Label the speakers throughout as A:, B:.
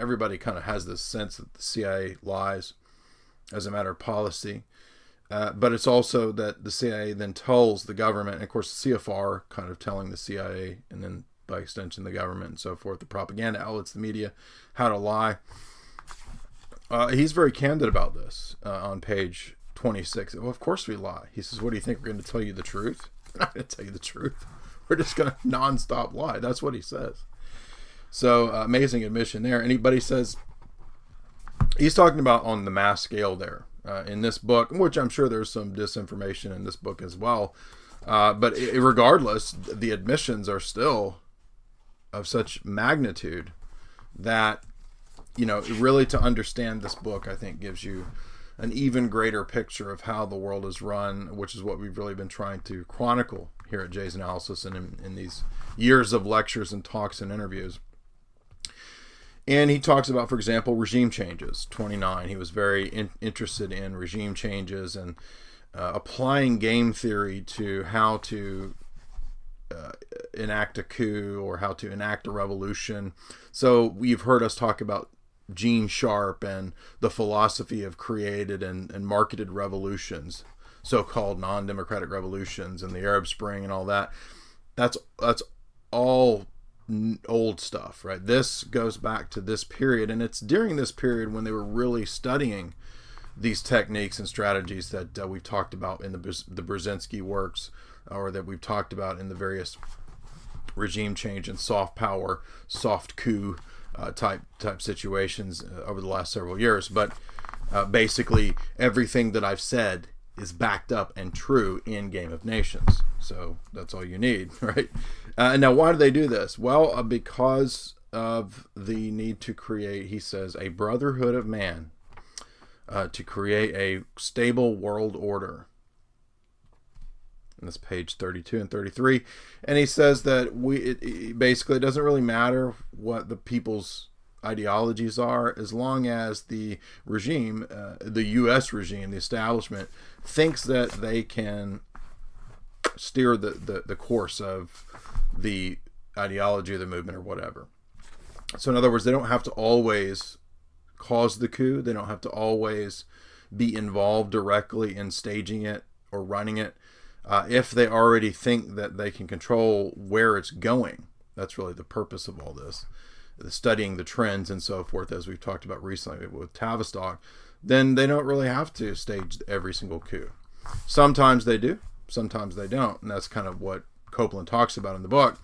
A: everybody kind of has this sense that the CIA lies as a matter of policy. But it's also that the CIA then tells the government, and of course the CFR kind of telling the CIA, and then by extension the government and so forth, the propaganda outlets, the media, how to lie. He's very candid about this on page 26. Well, of course we lie. He says, what do you think, we're going to tell you the truth? We're not going to tell you the truth. We're just going to nonstop lie. That's what he says. So amazing admission there. Anybody says, he's talking about on the mass scale there. In this book, which I'm sure there's some disinformation in this book as well, but regardless, the admissions are still of such magnitude that, really to understand this book, I think gives you an even greater picture of how the world is run, which is what we've really been trying to chronicle here at Jay's Analysis and in these years of lectures and talks and interviews. And he talks about, for example, regime changes. 29. He was very interested in regime changes and applying game theory to how to enact a coup or how to enact a revolution. So you've heard us talk about Gene Sharp and the philosophy of created and marketed revolutions, so-called non-democratic revolutions, and the Arab Spring and all that. That's all old stuff, right? This goes back to this period, and it's during this period when they were really studying these techniques and strategies that we've talked about in the Brzezinski works, or that we've talked about in the various regime change and soft power, soft coup type situations over the last several years. But basically everything that I've said is backed up and true in Game of Nations. So that's all you need, right? Now, why do they do this? Well, because of the need to create, he says, a brotherhood of man, to create a stable world order. And that's page 32 and 33. And he says that it basically doesn't really matter what the people's ideologies are, as long as the regime, the U.S. regime, the establishment, thinks that they can steer the course of the ideology of the movement or whatever. So in other words, they don't have to always cause the coup. They don't have to always be involved directly in staging it or running it. If they already think that they can control where it's going, that's really the purpose of all this, studying the trends and so forth, as we've talked about recently with Tavistock, then they don't really have to stage every single coup. Sometimes they do, sometimes they don't, and that's kind of what Copeland talks about in the book.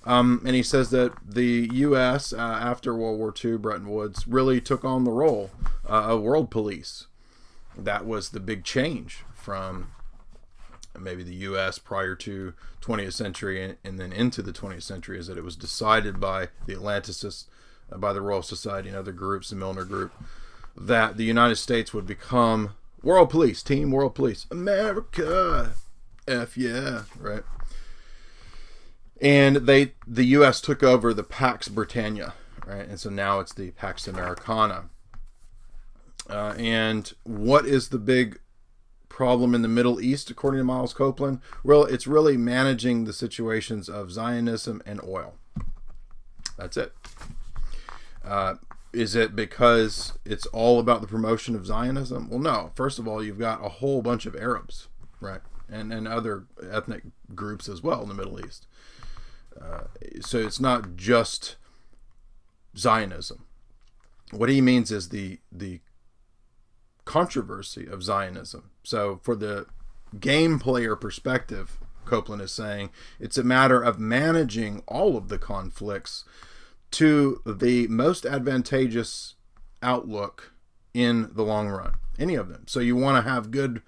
A: And he says that the U.S., after World War II, Bretton Woods, really took on the role of world police. That was the big change from maybe the U.S. prior to 20th century and then into the 20th century, is that it was decided by the Atlanticists, by the Royal Society and other groups, the Milner Group, that the United States would become world police, team world police. America, F yeah, right? And the U.S. took over the Pax Britannia, right? And so now it's the Pax Americana. And what is the big problem in the Middle East, according to Miles Copeland? Well, it's really managing the situations of Zionism and oil. That's it. Is it because it's all about the promotion of Zionism? Well, no. First of all, you've got a whole bunch of Arabs, right? And other ethnic groups as well in the Middle East. So it's not just Zionism. What he means is the controversy of Zionism. So for the game player perspective, Copeland is saying it's a matter of managing all of the conflicts to the most advantageous outlook in the long run, any of them. So you want to have good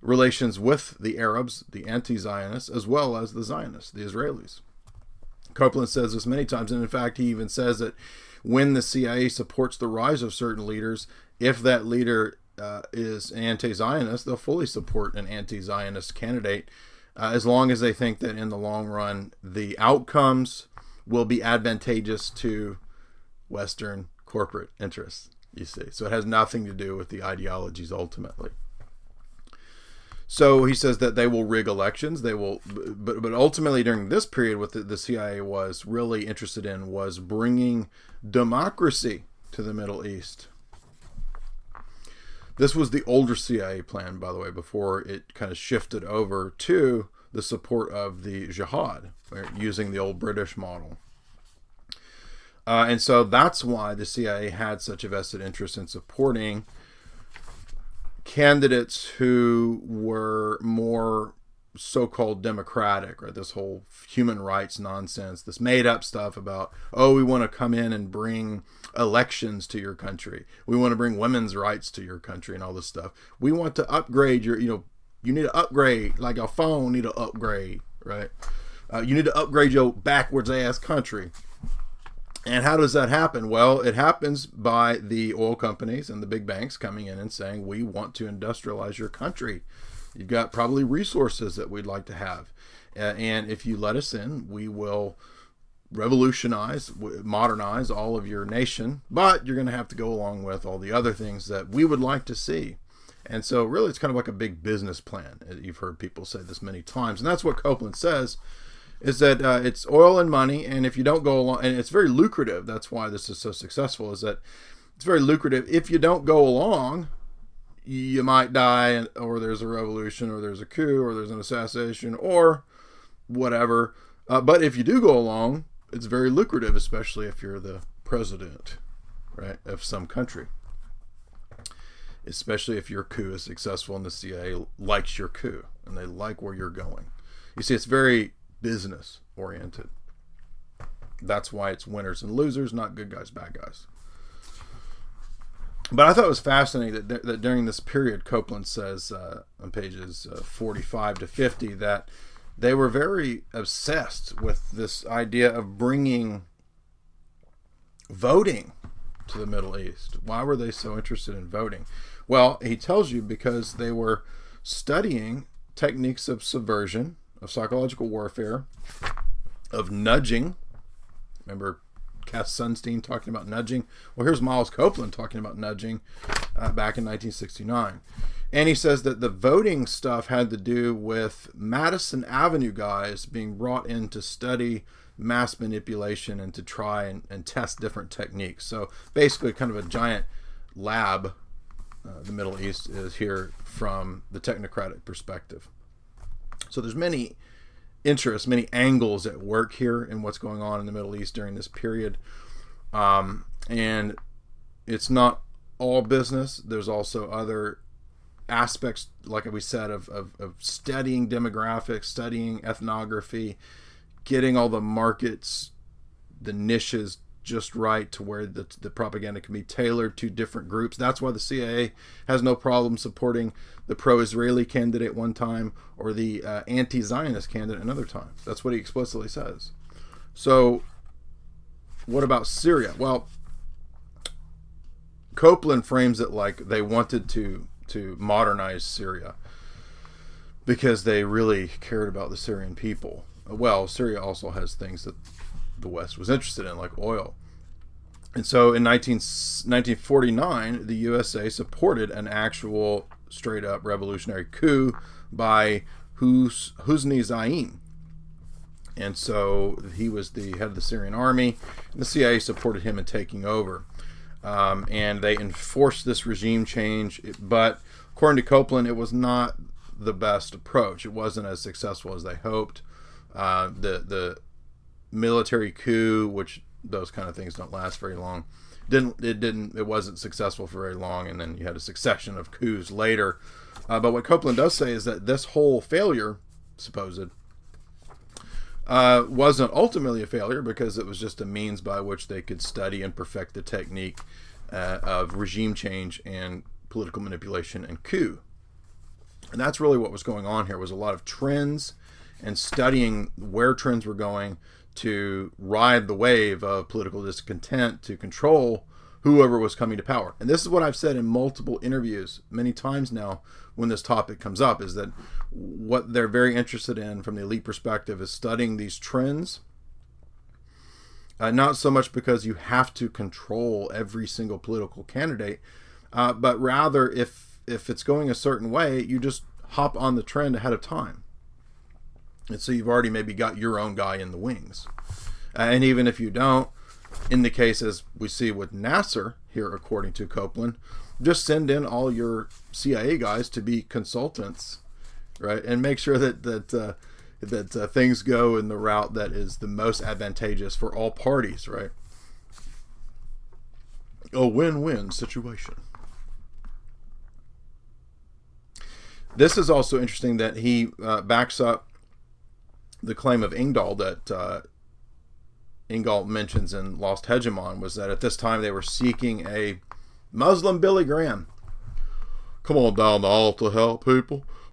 A: relations with the Arabs, the anti-Zionists, as well as the Zionists, the Israelis. Copeland says this many times, and in fact, he even says that when the CIA supports the rise of certain leaders, if that leader is an anti-Zionist, they'll fully support an anti-Zionist candidate as long as they think that in the long run the outcomes will be advantageous to Western corporate interests, you see. So it has nothing to do with the ideologies ultimately. So he says that they will rig elections. They will, but ultimately during this period, what the CIA was really interested in was bringing democracy to the Middle East. This was the older CIA plan, by the way, before it kind of shifted over to the support of the jihad, using the old British model. And so that's why the CIA had such a vested interest in supporting candidates who were more so-called democratic, right? This whole human rights nonsense, this made-up stuff about, oh, we want to come in and bring elections to your country. We want to bring women's rights to your country and all this stuff. We want to upgrade your, you need to upgrade, like your phone need to upgrade, right? You need to upgrade your backwards-ass country. And how does that happen? Well, it happens by the oil companies and the big banks coming in and saying, we want to industrialize your country. You've got probably resources that we'd like to have. And if you let us in, we will revolutionize, modernize all of your nation. But you're going to have to go along with all the other things that we would like to see. And so really it's kind of like a big business plan. You've heard people say this many times. And that's what Copeland says, is that it's oil and money. And if you don't go along, and it's very lucrative. That's why this is so successful, is that it's very lucrative. If you don't go along, you might die, or there's a revolution, or there's a coup, or there's an assassination, or whatever. But if you do go along, it's very lucrative, especially if you're the president, right, of some country. Especially if your coup is successful and the CIA likes your coup and they like where you're going. You see, it's very business oriented. That's why it's winners and losers, not good guys, bad guys. But I thought it was fascinating that during this period, Copeland says on pages 45 to 50 that they were very obsessed with this idea of bringing voting to the Middle East. Why were they so interested in voting? Well, he tells you because they were studying techniques of subversion, of psychological warfare, of nudging. Remember Cass Sunstein talking about nudging? Well, here's Miles Copeland talking about nudging back in 1969. And he says that the voting stuff had to do with Madison Avenue guys being brought in to study mass manipulation and to try and test different techniques. So basically kind of a giant lab, the Middle East is here from the technocratic perspective. So there's many interests, many angles at work here in what's going on in the Middle East during this period. And it's not all business. There's also other aspects, like we said, of studying demographics, studying ethnography, getting all the markets, the niches just right to where the propaganda can be tailored to different groups. That's why the CIA has no problem supporting the pro-Israeli candidate one time or the anti-Zionist candidate another time. That's what he explicitly says. So what about Syria? Well, Copeland frames it like they wanted to modernize Syria because they really cared about the Syrian people. Well, Syria also has things that the West was interested in, like oil. And so in 1949, the USA supported an actual straight-up revolutionary coup by Husni Zaim. And so he was the head of the Syrian army, and the CIA supported him in taking over. And they enforced this regime change, but according to Copeland, it was not the best approach. It wasn't as successful as they hoped. The military coup, which those kind of things don't last very long, it wasn't successful for very long, and then you had a succession of coups later. But what Copeland does say is that this whole failure, supposed, wasn't ultimately a failure because it was just a means by which they could study and perfect the technique of regime change and political manipulation and coup. And that's really what was going on here, was a lot of trends and studying where trends were going to ride the wave of political discontent to control whoever was coming to power. And this is what I've said in multiple interviews many times now when this topic comes up, is that what they're very interested in from the elite perspective is studying these trends, not so much because you have to control every single political candidate, but rather if it's going a certain way, you just hop on the trend ahead of time. And so you've already maybe got your own guy in the wings. And even if you don't, in the case, as we see with Nasser here, according to Copeland, just send in all your CIA guys to be consultants, right? And make sure that things go in the route that is the most advantageous for all parties, right? A win-win situation. This is also interesting that he backs up the claim of Ingdahl that Ingdahl mentions in Lost Hegemon, was that at this time they were seeking a Muslim Billy Graham. Come on down the aisle to help people.